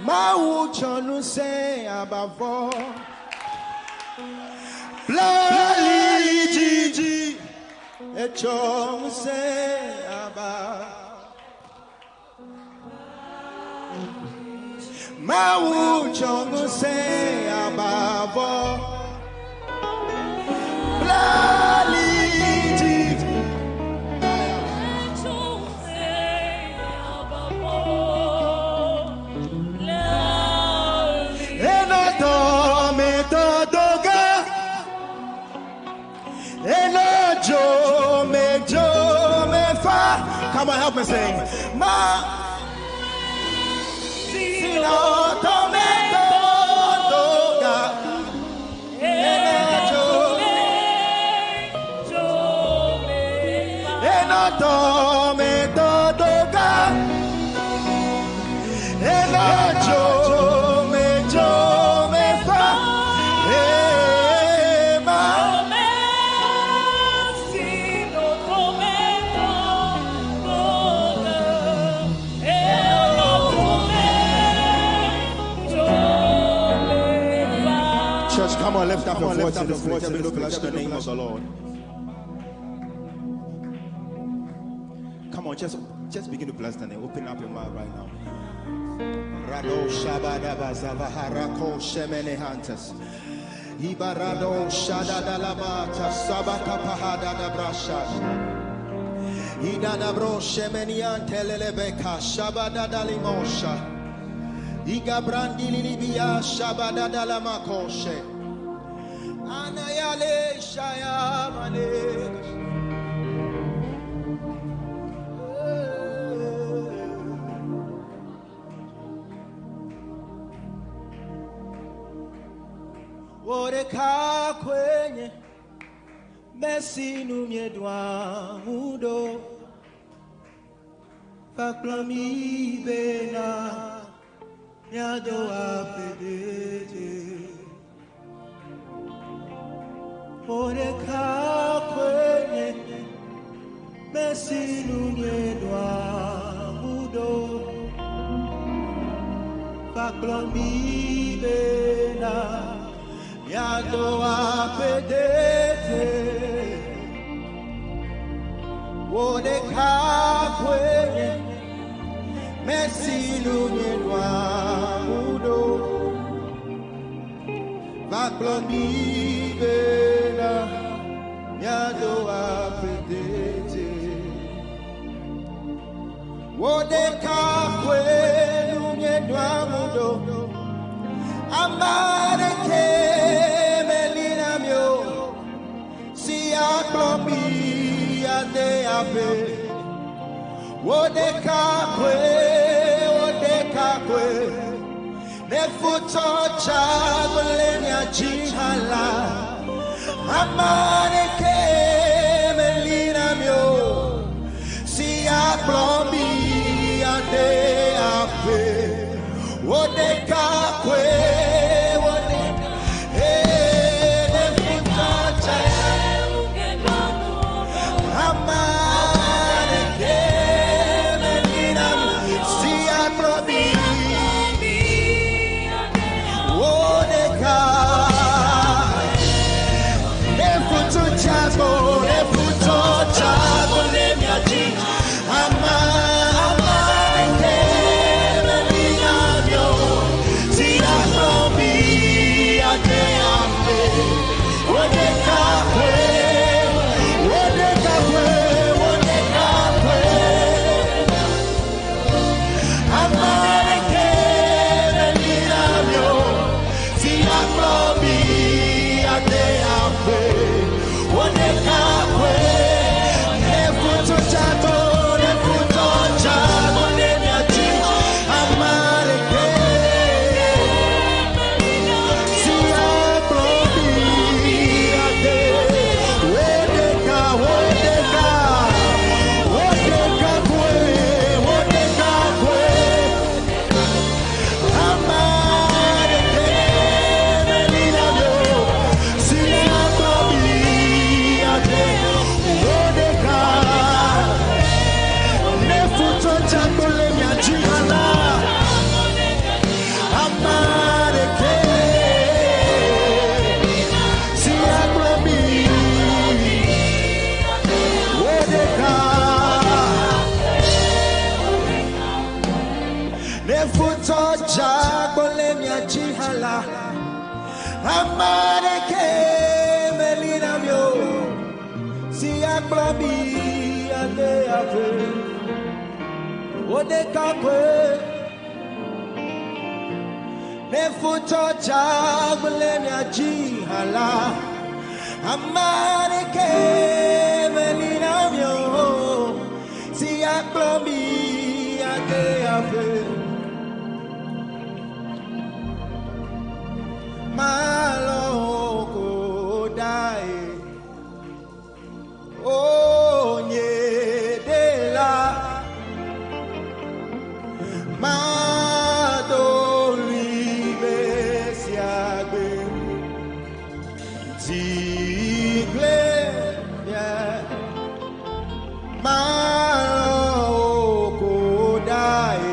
Mau chonu se abavo Blali Gigi Echom se aba Mau chonu se abavo Blali Gigi Come on, help me sing. Ma Sino Tometo Doga Eno Tometo Doga Eno Jome Jome Fa Come on, lift up your voice and bless the name of the Lord. Come on, just begin to bless the name. Open up your mouth right now. Rado Shabadaba Zavaharako Shemene Hunters. Ibarado Shadada Labata Sabaka Pahada da Brasha. Ida Bro Shemenian Telebeka Shabada Dalimosha. Iga Brandi Libia Shabada Dalamakoshe. Anayale Shayamane Oreka kwenye Mesinu miedwa mudo Faklami bena Nyado apedete Oreka kwenye Mesinu miedwa mudo Faklami bena Yado apedete Oreka kwenye Mesinu miedwa mudo Faklami bena Yado apedete Oreka kwenye miedwa mudo Amareke melina mio si aklomi ade ape Wodeka kwe nefuto chabolenya jihala Amareke melina mio si aklomi ade ape Wodeka kwe to Nefuto jagbole miajihala. Amareke melina mio. Si aklobi ade ave. Ode kakwe. Nefuto jagbole miajihala. Amareke melina mio. Si aklobi ade ave. Maloko dai onye dela madoli besiagbe tigle ya maloko dai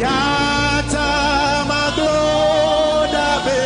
Yata magloda be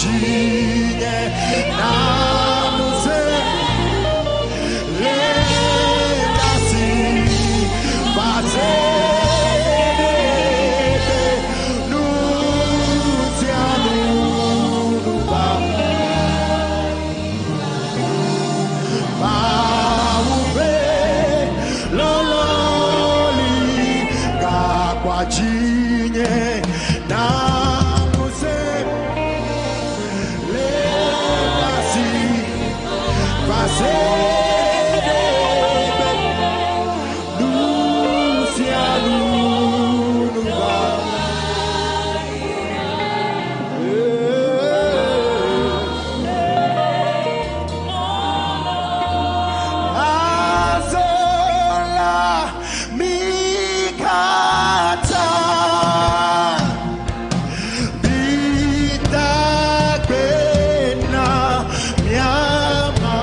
jinye namuse lendasi bazebe nuzianuba baube lololi gakwa jinye namuse lendasi bazebe nuzianuba azola mikata bitagbena miama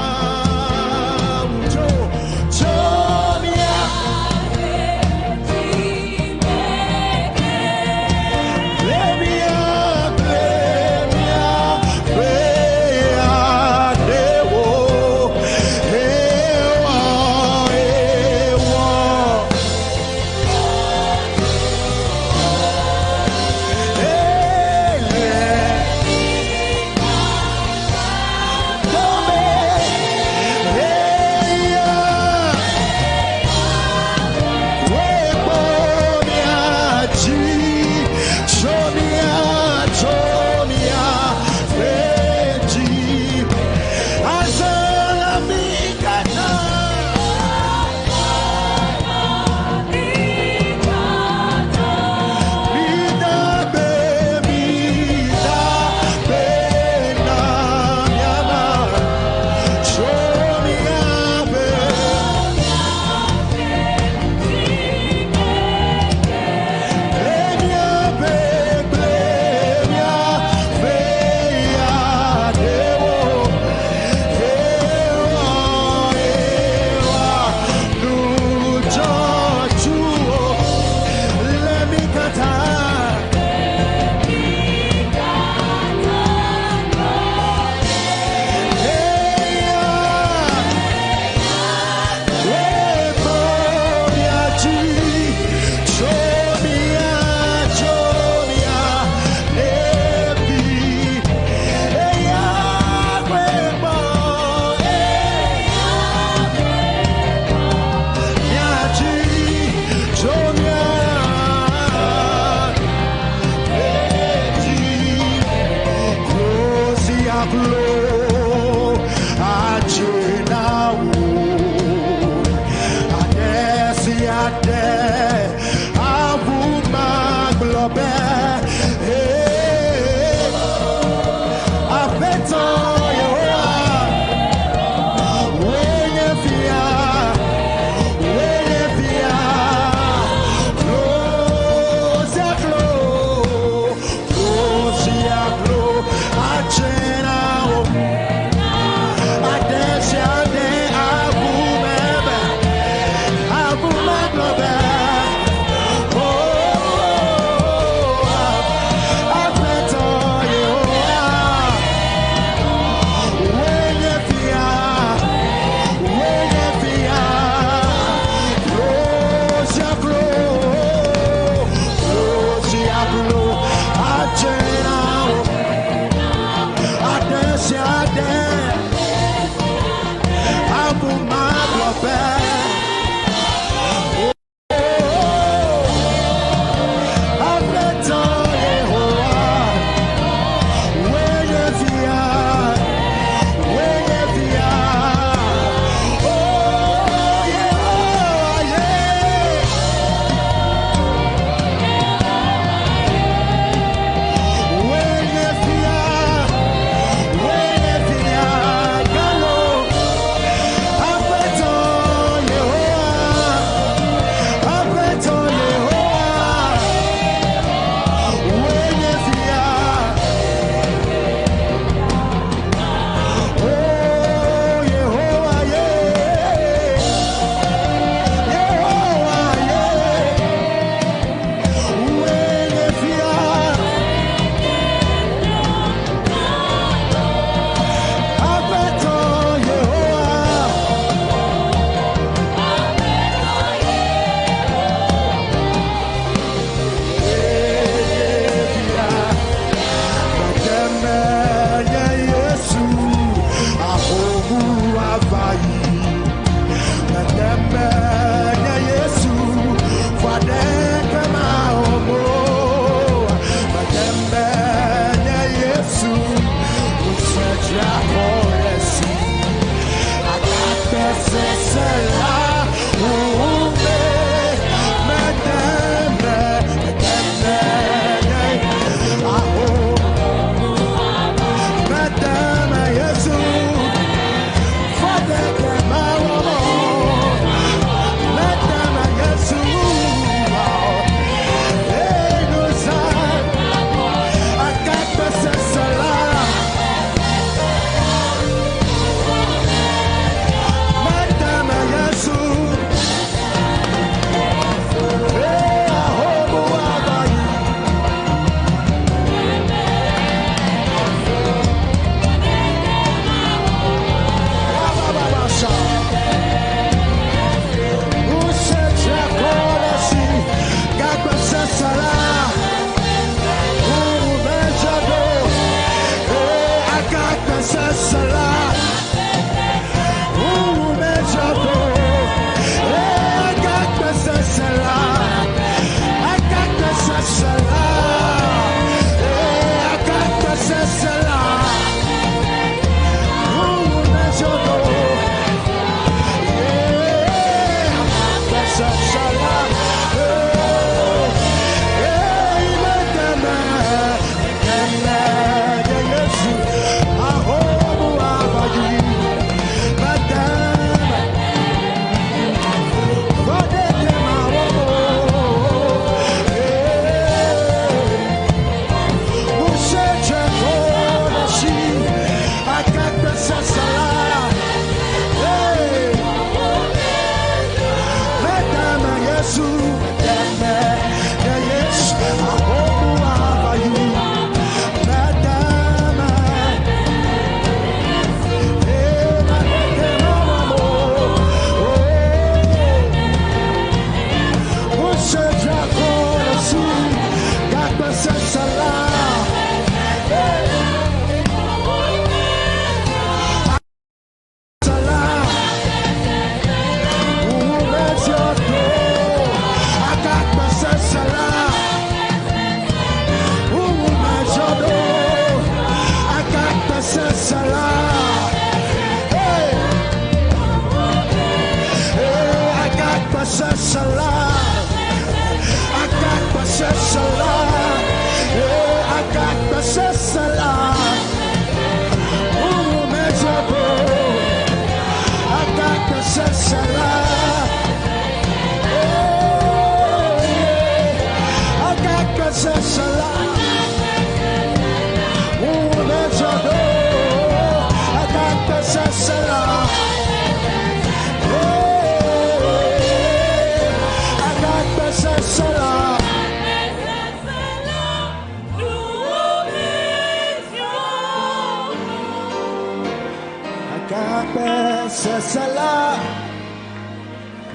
Sala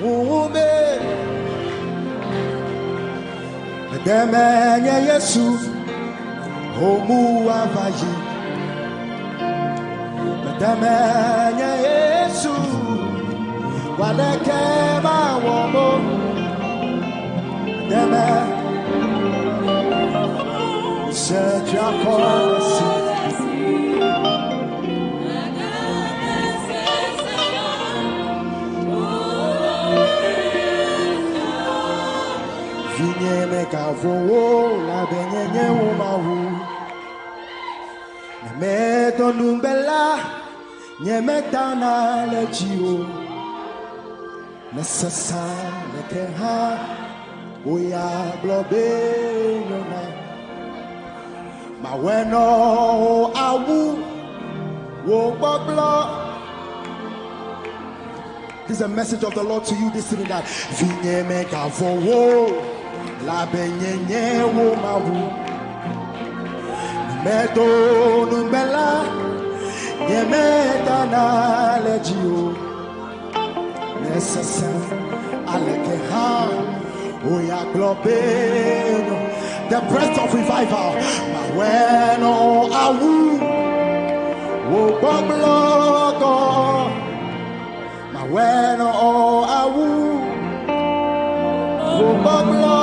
Ume Demenya Yesu Omu Avaji Demenya Yesu Waleke Ma Womo Deme Sejakonesi Kavo la benyenye umahu Nemeto numbela Nyemetana lechio Nesasa nekeha Oya globe yona Maweno awu Wo babla. This is a message of the Lord to you this evening that Vinyeme kavo la benyenye wo mawu meto numbela nyemeta na lejio nesesa alekeha oya globeno the breath of revival maweno awu wo boblogo maweno awu wo boblogo